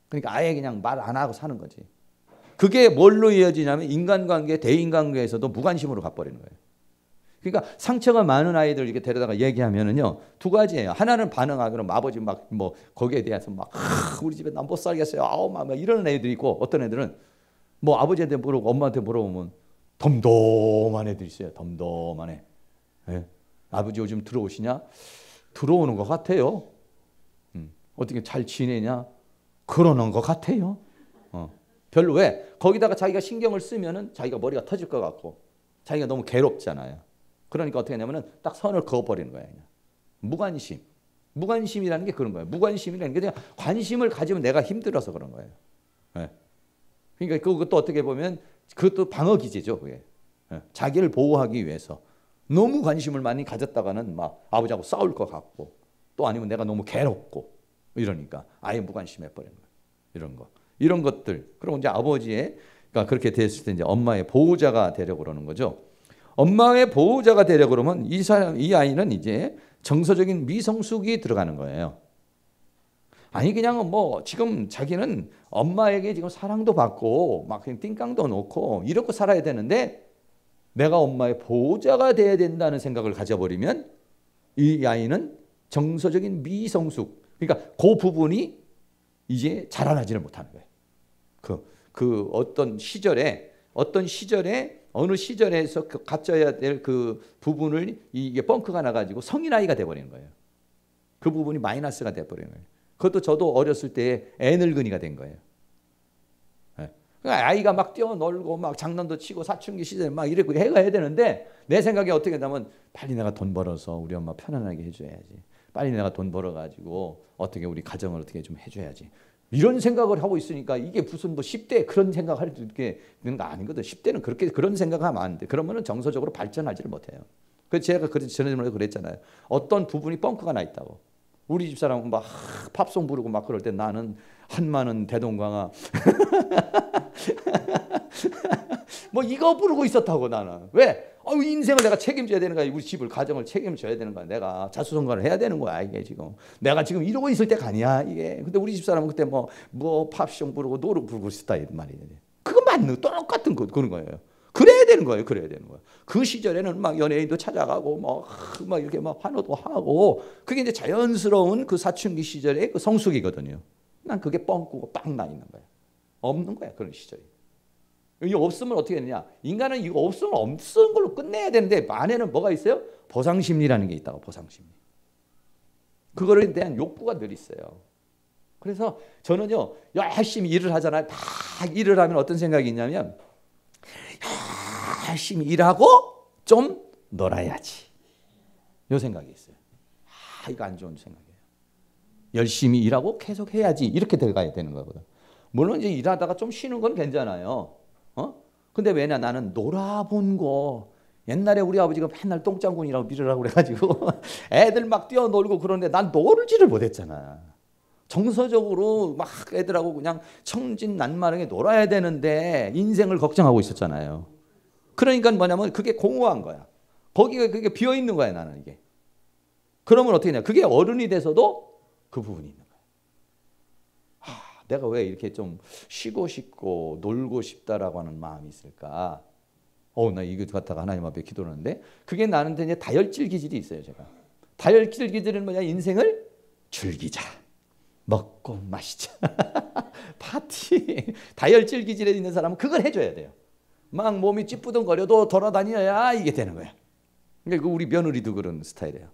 그러니까 아예 그냥 말 안 하고 사는 거지. 그게 뭘로 이어지냐면 인간관계, 대인관계에서도 무관심으로 가버리는 거예요. 그러니까 상처가 많은 아이들 이렇게 데려다가 얘기하면은요. 두 가지예요. 하나는 반응하기로 아버지 막 뭐 거기에 대해서 막 우리 집에 난 못 살겠어요. 아우 막 이런 애들이 있고 어떤 애들은 뭐 아버지한테 물어보고 엄마한테 물어보면 덤덤한 애들이 있어요. 덤덤한 애. 네. 아버지 요즘 들어오시냐? 들어오는 것 같아요. 어떻게 잘 지내냐? 그러는 것 같아요. 별로 왜? 거기다가 자기가 신경을 쓰면은 자기가 머리가 터질 것 같고 자기가 너무 괴롭잖아요. 그러니까 어떻게 하냐면은 딱 선을 그어버리는 거예요. 그냥. 무관심. 무관심이라는 게 그런 거예요. 무관심이라는 게 그냥 관심을 가지면 내가 힘들어서 그런 거예요. 네. 그러니까 그것도 어떻게 보면 그것도 방어 기제죠. 그게. 자기를 보호하기 위해서 너무 관심을 많이 가졌다가는 막 아버지하고 싸울 것 같고 또 아니면 내가 너무 괴롭고 이러니까 아예 무관심해 버리는 거예요. 이런 거. 이런 것들. 그리고 이제 아버지가 그렇게 됐을 때 이제 엄마의 보호자가 되려고 그러는 거죠. 엄마의 보호자가 되려고 그러면 이 아이는 이제 정서적인 미성숙이 들어가는 거예요. 아니 그냥 뭐 지금 자기는 엄마에게 지금 사랑도 받고 막 그냥 띵깡도 놓고 이렇게 살아야 되는데 내가 엄마의 보호자가 돼야 된다는 생각을 가져버리면 이 아이는 정서적인 미성숙, 그러니까 그 부분이 이제 자라나지를 못하는 거예요. 그 어떤 시절에 어느 시절에서 갖춰야 될 그 부분을 이게 뻥크가 나가지고 성인 아이가 돼버리는 거예요. 그 부분이 마이너스가 돼버리는 거예요. 그것도 저도 어렸을 때 애늙은이가 된 거예요. 그러니까 아이가 막 뛰어놀고 막 장난도 치고 사춘기 시절에 막 이렇게 해야 되는데 내 생각에 어떻게 된다면 빨리 내가 돈 벌어서 우리 엄마 편안하게 해줘야지. 빨리 내가 돈 벌어가지고 어떻게 우리 가정을 어떻게 좀 해줘야지. 이런 생각을 하고 있으니까 이게 무슨 뭐 10대 그런 생각할 수 있게 되는 거 아니거든. 10대는 그런 생각하면 안 돼. 그러면은 정서적으로 발전하지를 못해요. 그래서 제가 전에 그랬잖아요. 어떤 부분이 뻥크가 나 있다고. 우리 집 사람은 막 팝송 부르고 막 그럴 때 나는 한마는 대동강아 뭐 이거 부르고 있었다고 나는. 왜? 인생을 내가 책임져야 되는 거야. 우리 집을 가정을 책임져야 되는 거야. 내가 자수성가를 해야 되는 거야. 이게 지금 내가 지금 이러고 있을 때가 아니야 이게. 근데 우리 집 사람은 그때 뭐 팝송 부르고 노래 부르고 있었다 이 말이야. 그거 맞는 똑같은 거 그런 거예요. 그래야 되는 거예요. 그래야 되는 거예요. 그 시절에는 막 연예인도 찾아가고 막 이렇게 막 환호도 하고 그게 이제 자연스러운 그 사춘기 시절의 그 성숙이거든요. 난 그게 뻥꾸고 빵 나 있는 거야. 없는 거야 그런 시절이. 이게 없으면 어떻게 되느냐? 인간은 이거 없으면 없는 걸로 끝내야 되는데 안에는 뭐가 있어요? 보상심리라는 게 있다고. 보상심리. 그거에 대한 욕구가 늘 있어요. 그래서 저는요 열심히 일을 하잖아요. 다 일을 하면 어떤 생각이 있냐면 열심히 일하고 좀 놀아야지. 이 생각이 있어요. 이거 안 좋은 생각이에요. 열심히 일하고 계속 해야지 이렇게 들어가야 되는 거거든. 물론 이제 일하다가 좀 쉬는 건 괜찮아요. 근데 왜냐 나는 놀아본 거 옛날에 우리 아버지가 맨날 똥장군이라고 밀으라고 그래가지고 애들 막 뛰어놀고 그러는데 난 놀지를 못했잖아. 정서적으로 막 애들하고 그냥 청진난만하게 놀아야 되는데 인생을 걱정하고 있었잖아요. 그러니까 뭐냐면 그게 공허한 거야. 거기가 그게 비어 있는 거야 나는 이게. 그러면 어떻게 되냐? 그게 어른이 돼서도 그 부분이 있는 거야. 내가 왜 이렇게 좀 쉬고 싶고 놀고 싶다라고 하는 마음이 있을까? 나 이거 갖다가 하나님 앞에 기도하는데 그게 나한테 이제 다혈질 기질이 있어요. 제가 다혈질 기질은 뭐냐? 인생을 즐기자. 먹고 마시자. 파티. 다혈질 기질에 있는 사람은 그걸 해줘야 돼요. 막 몸이 찌뿌둥거려도 돌아다녀야 이게 되는 거야. 그러니까 우리 며느리도 그런 스타일이에요.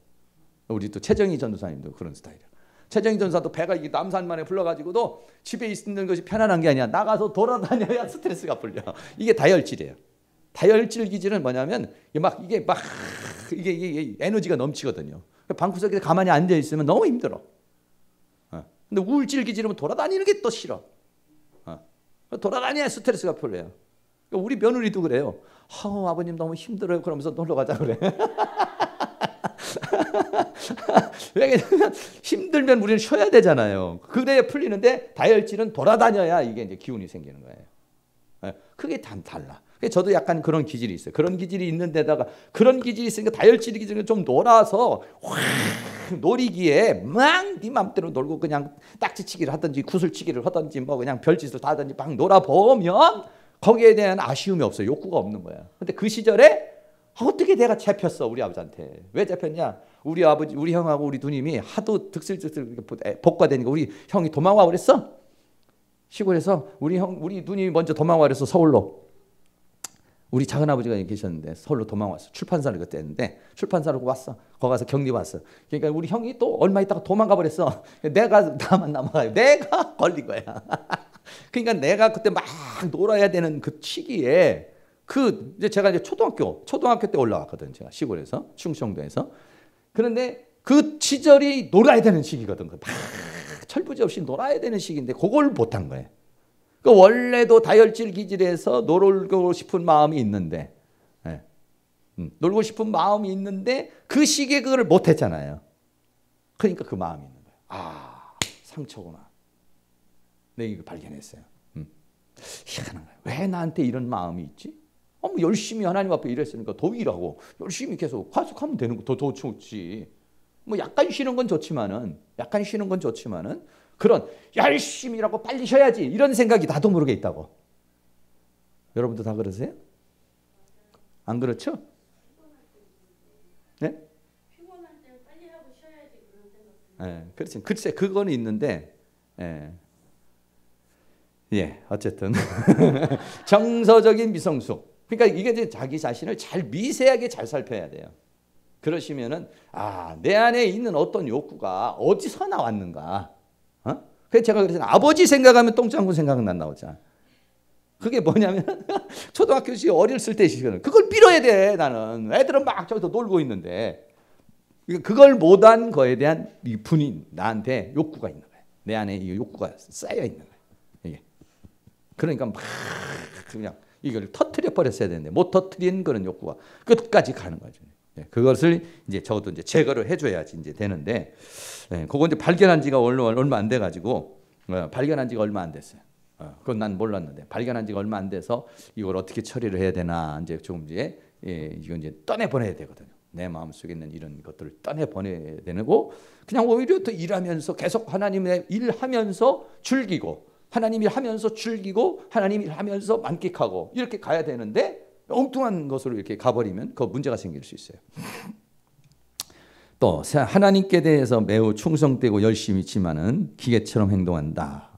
우리 또 최정희 전도사님도 그런 스타일이에요. 최정희 전도사도 배가 이게 남산만에 불러가지고도 집에 있는 것이 편안한 게 아니야. 나가서 돌아다녀야 스트레스가 풀려. 이게 다혈질이에요. 다혈질 기질은 뭐냐면 이게 에너지가 넘치거든요. 방구석에 가만히 앉아 있으면 너무 힘들어. 근데 우울질 기질은 돌아다니는 게 또 싫어. 돌아다녀야 스트레스가 풀려요. 우리 며느리도 그래요. 아버님 너무 힘들어요. 그러면서 놀러 가자 그래. 왜냐면 힘들면 우리는 쉬어야 되잖아요. 그래야 풀리는데 다혈질은 돌아다녀야 이게 이제 기운이 생기는 거예요. 그게 다 달라. 저도 약간 그런 기질이 있어요. 그런 기질이 있는 데다가 그런 기질이 있으니까 다혈질 기질은 좀 놀아서 확 놀이기에 막 네 맘대로 놀고 그냥 딱지치기를 하든지 구슬치기를 하든지 뭐 그냥 별짓을 다 하든지 막 놀아보면 거기에 대한 아쉬움이 없어요. 욕구가 없는 거야. 근데 그 시절에 어떻게 내가 잡혔어 우리 아버지한테. 왜 잡혔냐? 우리 아버지, 우리 형하고 우리 누님이 하도 득슬득슬 복과되니까 우리 형이 도망와 그랬어. 시골에서 우리 누님이 먼저 도망와 그래서 서울로. 우리 작은아버지가 계셨는데 서울로 도망왔어. 출판사를 그때 했는데 출판사로 왔어. 거기 가서 격리 왔어. 그러니까 우리 형이 또 얼마 있다가 도망가 버렸어. 내가 나만 남아가요. 내가 걸린 거야. 그러니까 내가 그때 막 놀아야 되는 그 시기에 이제 제가 이제 초등학교 때 올라왔거든. 제가 시골에서 충청도에서. 그런데 그 시절이 놀아야 되는 시기거든. 막 철부지 없이 놀아야 되는 시기인데 그걸 못한 거예요. 원래도 다혈질 기질에서 놀고 싶은 마음이 있는데, 놀고 싶은 마음이 있는데 그 시기에 그걸 못했잖아요. 그러니까 그 마음이 있는 거예요. 상처구나. 내가 이거 발견했어요. 희한한 거예요. 왜 나한테 이런 마음이 있지? 뭐 열심히 하나님 앞에 일했으니까 더 일하고 열심히 계속 하면 되는 거 더 좋지. 뭐 약간 쉬는 건 좋지만은 그런 열심히 일하고 빨리 쉬어야지 이런 생각이 나도 모르게 있다고. 여러분도 다 그러세요? 안 그렇죠? 네? 피곤할 때 빨리 하고 쉬어야지 그런 생각. 예, 그렇지. 글쎄 그거는 있는데, 어쨌든 정서적인 미성숙. 그러니까 이게 이제 자기 자신을 잘 미세하게 잘 살펴야 돼요. 그러시면은 내 안에 있는 어떤 욕구가 어디서 나왔는가. 그래서 제가 그랬잖아요. 아버지 생각하면 똥장군 생각은 안 나오잖아. 그게 뭐냐면 초등학교 시 어렸을 때 시간은 그걸 밀어야 돼. 나는 애들은 막 저기서 놀고 있는데 그걸 못한 거에 대한 이 분이 나한테 욕구가 있는 거예요. 내 안에 이 욕구가 쌓여 있는 거예요. 이게 그러니까 막 그냥 이걸 터트려 버렸어야 되는데 못 터트린 그런 욕구가 끝까지 가는 거죠. 그것을 이제 적어도 이제 제거를 해줘야지 이제 되는데, 그거 이제 발견한 지가 얼마 안 돼 가지고 발견한 지가 얼마 안 됐어요. 그건 난 몰랐는데 발견한 지가 얼마 안 돼서 이걸 어떻게 처리를 해야 되나 이제 조금 이제 이건 이제 떠내 보내야 되거든요. 내 마음 속에 있는 이런 것들을 떠내 보내야 되고 그냥 오히려 더 일하면서 계속 하나님의 일하면서 즐기고 하나님 일하면서 즐기고 하나님 일하면서 만끽하고 이렇게 가야 되는데. 엉뚱한 것으로 이렇게 가버리면 그 문제가 생길 수 있어요. 또 하나님께 대해서 매우 충성되고 열심히 있지만은 기계처럼 행동한다.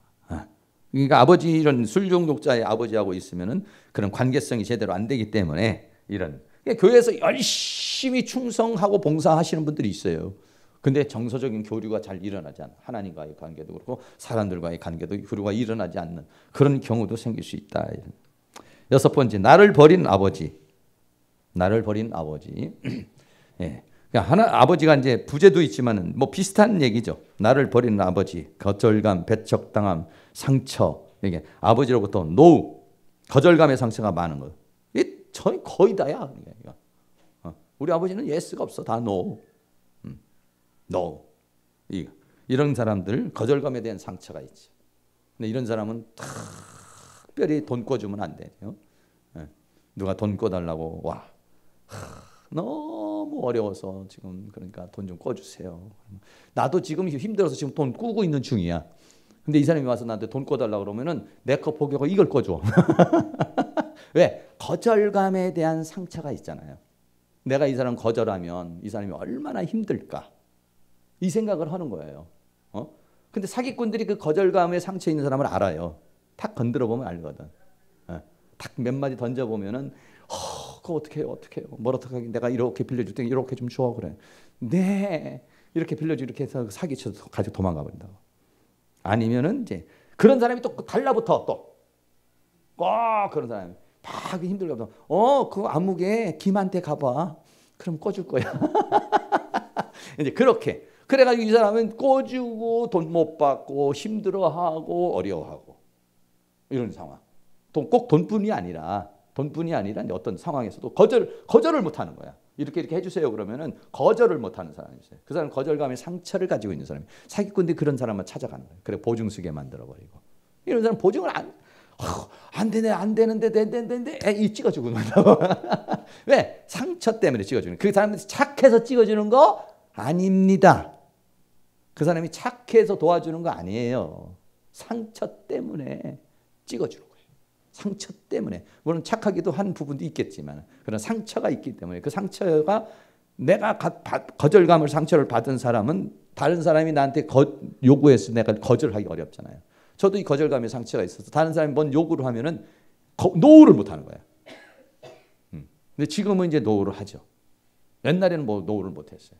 그러니까 아버지 이런 술 중독자의 아버지하고 있으면은 그런 관계성이 제대로 안 되기 때문에 이런 교회에서 열심히 충성하고 봉사하시는 분들이 있어요. 근데 정서적인 교류가 잘 일어나지 않아. 하나님과의 관계도 그렇고 사람들과의 관계도 교류가 일어나지 않는 그런 경우도 생길 수 있다. 여섯 번째, 나를 버린 아버지. 아버지가 이제 부재도 있지만은 뭐 비슷한 얘기죠. 나를 버리는 아버지, 거절감, 배척당함, 상처. 이게 아버지로부터 노우, 거절감의 상처가 많은 거예요. 이게 거의 다야. 우리 아버지는 예스가 없어. 다 노. 노. 이런 사람들 거절감에 대한 상처가 있죠. 근데 이런 사람은 특별히 돈 꿔주면 안 되죠. 누가 돈 꿔달라고 와 너무 어려워서 지금 그러니까 돈 좀 꿔주세요. 나도 지금 힘들어서 지금 돈 꾸고 있는 중이야. 근데 이 사람이 와서 나한테 돈 꿔달라고 그러면은 내 거 포기하고 이걸 꿔줘. 왜? 거절감에 대한 상처가 있잖아요. 내가 이 사람 거절하면 이 사람이 얼마나 힘들까 이 생각을 하는 거예요. 근데 사기꾼들이 그 거절감에 상처 있는 사람을 알아요. 탁 건드려 보면 알거든. 탁 몇 마디 던져 보면은 그거 어떻게 해요? 뭘 어떻게 하긴 내가 이렇게 빌려줄 때 이렇게 좀 줘 그래. 네 이렇게 빌려주 이렇게 해서 사기쳐서 가지고 도망가 버린다고. 아니면은 이제 그런 사람이 또 달라붙어 또 그런 사람이 막 힘들게 하면 그 아무개 김한테 가봐. 그럼 꿔줄 거야. 이제 그렇게 그래가지고 이 사람은 꿔주고 돈 못 받고 힘들어하고 어려워하고 이런 상황. 꼭 돈뿐이 아니라 이제 어떤 상황에서도 거절을 못하는 거야. 이렇게 해주세요 그러면은 거절을 못하는 사람이 있어요. 그 사람은 거절감의 상처를 가지고 있는 사람이. 사기꾼들이 그런 사람만 찾아가는 거예요. 그래 보증 쓰게 만들어버리고 이런 사람 보증을 안 되는데 이 찍어주고 난다고. 왜? 상처 때문에 찍어주는. 그 사람들이 착해서 찍어주는 거 아닙니다. 그 사람이 착해서 도와주는 거 아니에요. 상처 때문에 찍어주는 거예요. 상처 때문에. 물론 착하기도 한 부분도 있겠지만 그런 상처가 있기 때문에 그 상처가 내가 거절감을 상처를 받은 사람은 다른 사람이 나한테 요구해서 내가 거절하기 어렵잖아요. 저도 이 거절감의 상처가 있어서 다른 사람이 뭔 요구를 하면은 노우를 못 하는 거예요. 근데 지금은 이제 노우를 하죠. 옛날에는 뭐 노우를 못 했어요.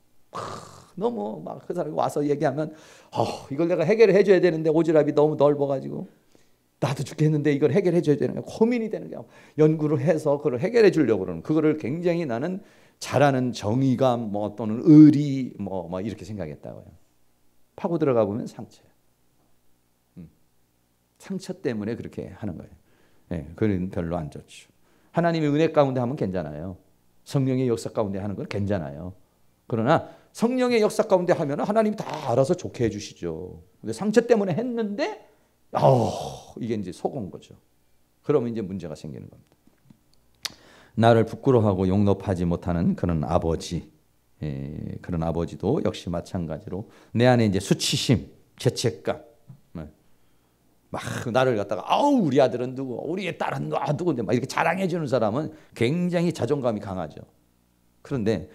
너무 막 그 사람이 와서 얘기하면 이걸 내가 해결을 해줘야 되는데 오지랖이 너무 넓어가지고 나도 죽겠는데 이걸 해결해 줘야 되는 게 고민이 되는 게 연구를 해서 그걸 해결해 주려고 그러는 그거를 굉장히 나는 잘하는 정의감 또는 의리 이렇게 생각했다고요. 파고 들어가 보면 상처야. 상처 때문에 그렇게 하는 거예요. 그건 별로 안 좋죠. 하나님의 은혜 가운데 하면 괜찮아요. 성령의 역사 가운데 하는 건 괜찮아요. 그러나 성령의 역사 가운데 하면 하나님이 다 알아서 좋게 해주시죠. 근데 상처 때문에 했는데 이게 이제 속은 거죠. 그러면 이제 문제가 생기는 겁니다. 나를 부끄러워하고 용납하지 못하는 그런 아버지. 그런 아버지도 역시 마찬가지로 내 안에 이제 수치심, 죄책감, 막 나를 갖다가 아우 우리 아들은 누구, 우리 딸은 누구, 막 이렇게 자랑해 주는 사람은 굉장히 자존감이 강하죠. 그런데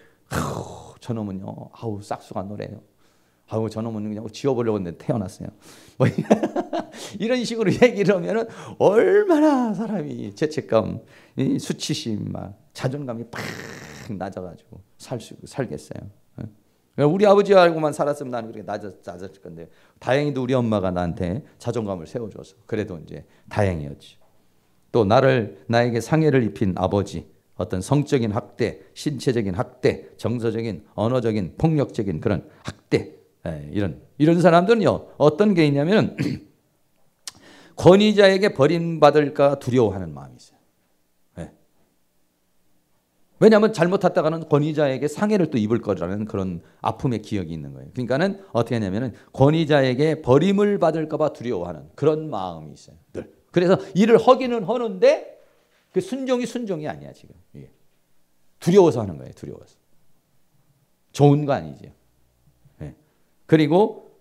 저놈은요, 아우 싹수가 노래요. 아우 저놈은 그냥 지워보려고 했는데 태어났어요. 뭐 이런 식으로 얘기를 하면은 얼마나 사람이 죄책감, 수치심, 막 자존감이 팍 낮아가지고 살겠어요. 우리 아버지 알고만 살았으면 나는 그렇게 낮았을 건데 다행히도 우리 엄마가 나한테 자존감을 세워줘서 그래도 이제 다행이었지. 또 나에게 상해를 입힌 아버지, 어떤 성적인 학대, 신체적인 학대, 정서적인, 언어적인, 폭력적인 그런 학대, 이런 사람들은요 어떤 게 있냐면 권위자에게 버림받을까 두려워하는 마음이 있어요. 왜냐하면 잘못했다가는 권위자에게 상해를 또 입을 거라는 그런 아픔의 기억이 있는 거예요. 그러니까는 어떻게 하냐면은 권위자에게 버림을 받을까 봐 두려워하는 그런 마음이 있어요. 늘. 그래서 일을 하기는 하는데 그 순종이 아니야 지금. 이게. 두려워서 하는 거예요. 두려워서. 좋은 거 아니죠. 그리고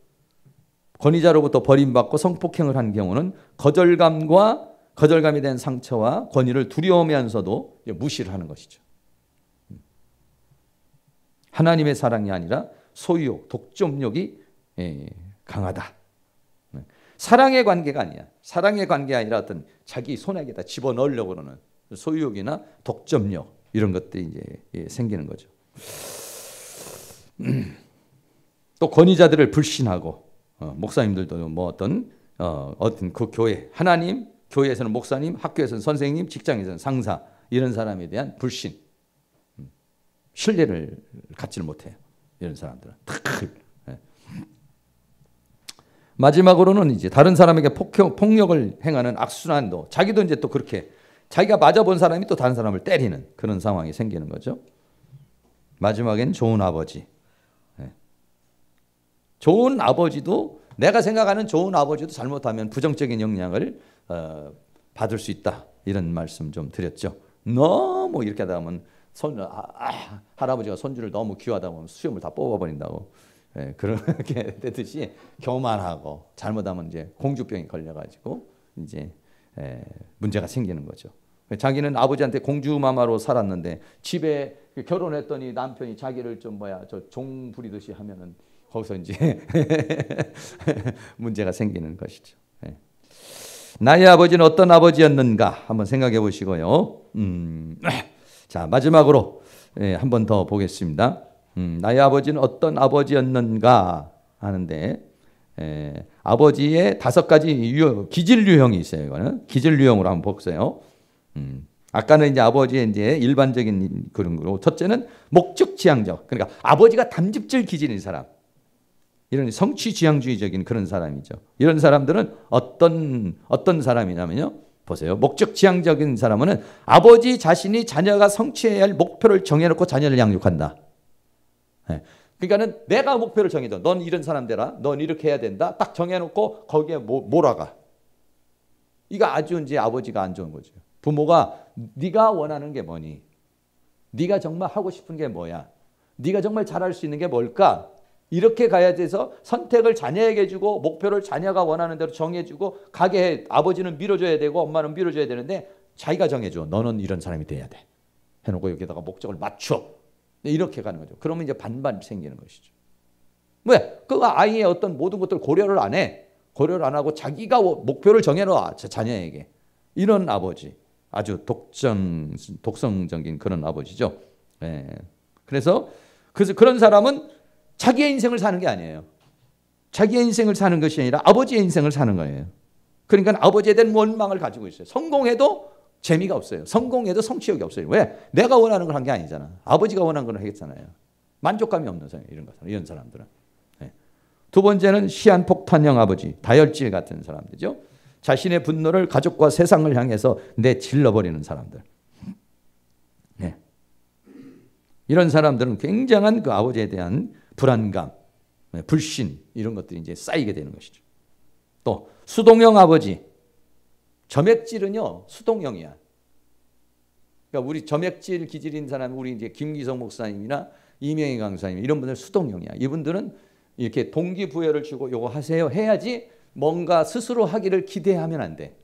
권위자로부터 버림받고 성폭행을 한 경우는 거절감에 대한 상처와 권위를 두려워하면서도 무시를 하는 것이죠. 하나님의 사랑이 아니라 소유욕, 독점욕이 강하다. 사랑의 관계가 아니야. 사랑의 관계가 아니라 어떤 자기 손에다 집어넣으려고 그러는 소유욕이나 독점욕 이런 것들이 이제 생기는 거죠. 또 권위자들을 불신하고 목사님들도 뭐 어떤 그 교회 하나님, 교회에서는 목사님, 학교에서는 선생님, 직장에서는 상사 이런 사람에 대한 불신, 신뢰를 갖지를 못해요. 이런 사람들은. 마지막으로는 이제 다른 사람에게 폭력을 행하는 악순환도 자기도 이제 또 그렇게 자기가 맞아본 사람이 또 다른 사람을 때리는 그런 상황이 생기는 거죠. 마지막엔 좋은 아버지. 좋은 아버지도 내가 생각하는 좋은 아버지도 잘못하면 부정적인 영향을 받을 수 있다. 이런 말씀 좀 드렸죠. 너무 이렇게 하다 보면 할아버지가 손주를 너무 귀하다 보면 수염을 다 뽑아버린다고 그렇게 되듯이 교만하고 잘못하면 이제 공주병이 걸려가지고 이제 문제가 생기는 거죠. 자기는 아버지한테 공주마마로 살았는데 집에 결혼했더니 남편이 자기를 좀 종 부리듯이 하면은 거기서 이제 문제가 생기는 것이죠. 나의 아버지는 어떤 아버지였는가 한번 생각해 보시고요. 자 마지막으로 한 번 더 보겠습니다. 나의 아버지는 어떤 아버지였는가 하는데 아버지의 5가지 기질 유형이 있어요. 이거는 기질 유형으로 한번 보세요. 아까는 이제 아버지의 이제 일반적인 그런 거로 첫째는 목적지향적. 그러니까 아버지가 담즙질 기질인 사람. 이런 성취지향주의적인 그런 사람이죠. 이런 사람들은 어떤 사람이냐면요. 보세요. 목적지향적인 사람은 아버지 자신이 자녀가 성취해야 할 목표를 정해놓고 자녀를 양육한다. 그러니까는 내가 목표를 정해줘. 넌 이런 사람 되라. 넌 이렇게 해야 된다. 딱 정해놓고 거기에 몰아가. 이거 아주 이제 아버지가 안 좋은 거죠. 부모가 네가 원하는 게 뭐니? 네가 정말 하고 싶은 게 뭐야? 네가 정말 잘할 수 있는 게 뭘까? 이렇게 가야 돼서 선택을 자녀에게 해주고 목표를 자녀가 원하는 대로 정해주고 가게 해. 아버지는 밀어줘야 되고 엄마는 밀어줘야 되는데 자기가 정해줘. 너는 이런 사람이 돼야 돼. 해놓고 여기다가 목적을 맞춰. 이렇게 가는 거죠. 그러면 이제 반반 생기는 것이죠. 왜? 그 아이의 어떤 모든 것들을 고려를 안 해. 고려를 안 하고 자기가 목표를 정해놔. 자녀에게. 이런 아버지. 아주 독성적인 그런 아버지죠. 그래서 그런 사람은 자기의 인생을 사는 게 아니에요. 자기의 인생을 사는 것이 아니라 아버지의 인생을 사는 거예요. 그러니까 아버지에 대한 원망을 가지고 있어요. 성공해도 재미가 없어요. 성공해도 성취욕이 없어요. 왜? 내가 원하는 걸 한 게 아니잖아. 아버지가 원하는 걸 하겠잖아요. 만족감이 없는 사람, 이런 사람들은. 두 번째는 시한폭탄형 아버지, 다혈질 같은 사람들이죠. 자신의 분노를 가족과 세상을 향해서 내질러버리는 사람들. 이런 사람들은 굉장한 그 아버지에 대한 불안감, 불신 이런 것들이 이제 쌓이게 되는 것이죠. 또 수동형 아버지, 점액질은요 수동형이야. 그러니까 우리 점액질 기질인 사람, 우리 이제 김기성 목사님이나 이명희 강사님 이런 분들 수동형이야. 이분들은 이렇게 동기부여를 주고 요거 하세요 해야지 뭔가 스스로 하기를 기대하면 안 돼.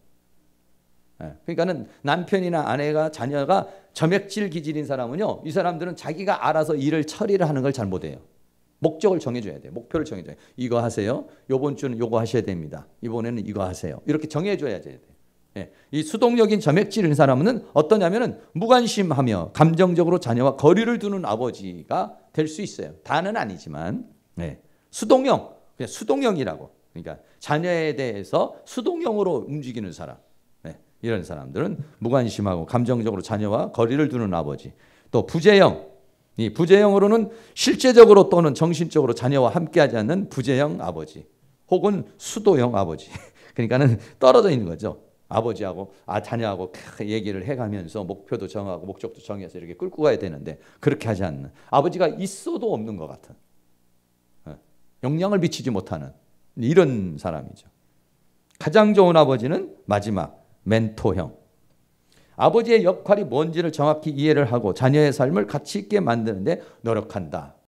그러니까는 남편이나 아내가 자녀가 점액질 기질인 사람은요, 이 사람들은 자기가 알아서 일을 처리를 하는 걸 잘 못해요. 목적을 정해줘야 돼. 목표를 정해줘야 돼. 이거 하세요. 이번 주는 이거 하셔야 됩니다. 이번에는 이거 하세요. 이렇게 정해줘야 돼. 이 수동적인 점액질인 사람은 어떠냐면은 무관심하며 감정적으로 자녀와 거리를 두는 아버지가 될 수 있어요. 다는 아니지만 수동형, 그냥 수동형이라고. 그러니까 자녀에 대해서 수동형으로 움직이는 사람. 이런 사람들은 무관심하고 감정적으로 자녀와 거리를 두는 아버지. 또 부재형. 이 부재형으로는 실제적으로 또는 정신적으로 자녀와 함께하지 않는 부재형 아버지. 혹은 수도형 아버지. 그러니까는 떨어져 있는 거죠. 아버지하고 자녀하고 얘기를 해가면서 목표도 정하고 목적도 정해서 이렇게 끌고 가야 되는데 그렇게 하지 않는. 아버지가 있어도 없는 것 같은. 영향을 미치지 못하는 이런 사람이죠. 가장 좋은 아버지는 마지막. 멘토형. 아버지의 역할이 뭔지를 정확히 이해를 하고 자녀의 삶을 가치 있게 만드는데 노력한다.